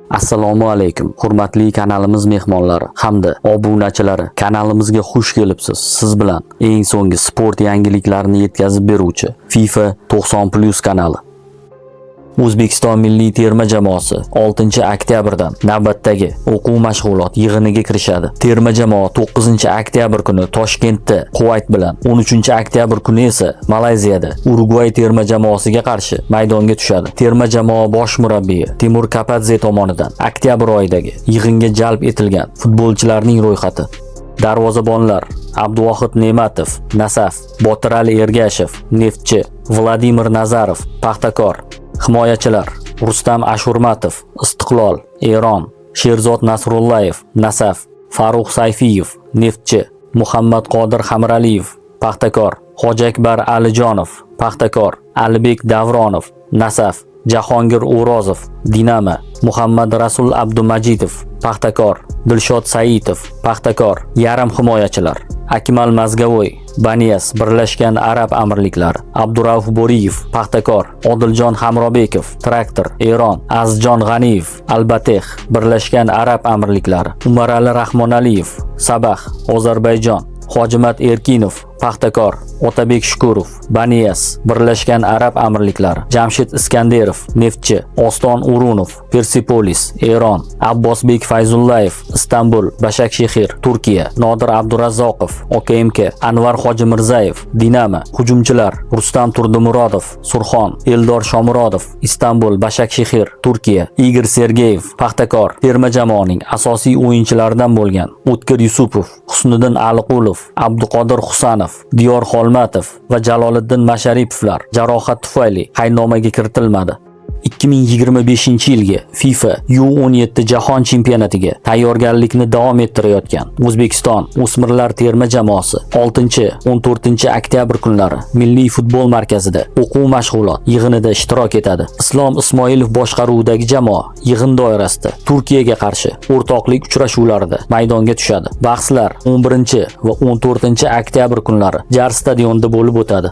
Assalomu alaykum, hurmatli kanalimiz mehmonlari hamda obunachilari. Kanalimizga xush kelibsiz. Siz bilan eng so'nggi sport yangiliklarini yetkazib beruvchi FIFA 90+ kanali. O'zbekiston milliy terma jamoasi 6-oktyabrdan navbatdagi o'quv mashg'ulot yig'iniga kirishadi. Terma jamoa 9-oktyabr kuni Toshkentda Kuvayt bilan, 13-oktyabr kuni esa Malayziyada Urugvay terma jamoasiga qarshi maydonga tushadi. Terma jamoa bosh murabbiyi Timur Kapadze tomonidan oktyabr oyidagi yig'inga jalb etilgan futbolchilarning ro'yxati: darvozabonlar Abduvohid Ne'matov, Nasaf; Botirali Ergashev, Neftchi; Vladimir Nazarov, Paxtakor; himoyachilar Rustam Ashurmatov, Istiqlol, Eron; Sherzod Nasrullayev, Nasaf; Farruh Sayfiyev, Neftchi; Muhammad Qodir Hamraliyev, Paxtakor; Hojiakbar Alijonov, Paxtakor; Alibek Davronov, Nasaf; Jahongir O'rozov, Dinamo; Muhammad Rasul Abdumajidov, Paxtakor; Dilshod Saitov, Paxtakor. Yarim himoyachilar Akmal Mazgavoy, Baniyas, Birlashgan Arab Amirliklari; Abdurauf Boriyev, Paxtakor; Odiljon Hamrobekov, Traktor, Eron; Azjon G'aniyev, Albateh, Birlashgan Arab Amirliklari; Umarali Rahmonaliyev, Sabah, Ozarbayjon; Hojimat Erkinov, Paxtakor; Otabek Shukurov, Baniyas, Birlashgan Arab Amirliklari; Jamshid Iskanderov, Neftchi; Oston O'runov, Persepolis, Eron; Abbosbek Fayzullayev, Istanbul, Bashakshehir, Turkiya; Nodir Abdurazzoqov, OKMK; Anvar Hojimirzayev, Dinamo. Hujumchilar Rustam Turdimurodov, Surxon; Eldor Shomurodov, Istanbul, Bashakshehir, Turkiya; Igor Sergeyev, Paxtakor. Terma jamoaning asosiy o'yinchilaridan bo'lgan O'tkir Yusupov, Husniddin Aliqulov, Abduqodir Husanov, Diyor Xolmatov va Jaloliddin Masharipovlar jarohat tufayli qaydnomaga kiritilmadi. 2025-yilgi FIFA U17 Jahon chempionatiga tayyorgarlikni davom ettirayotgan O'zbekiston o'smirlar terma jamoasi 6-14-oktyabr kunlari Milliy futbol markazida o'quv mashg'ulot yig'inida ishtirok etadi. Islom Ismoilov boshqaruvidagi jamoa yig'in doirasida Turkiyaga qarshi o'rtoqlik uchrashuvlarida maydonga tushadi. Bahslar 11 va 14-oktyabr kunlari Jar stadionida bo'lib o'tadi.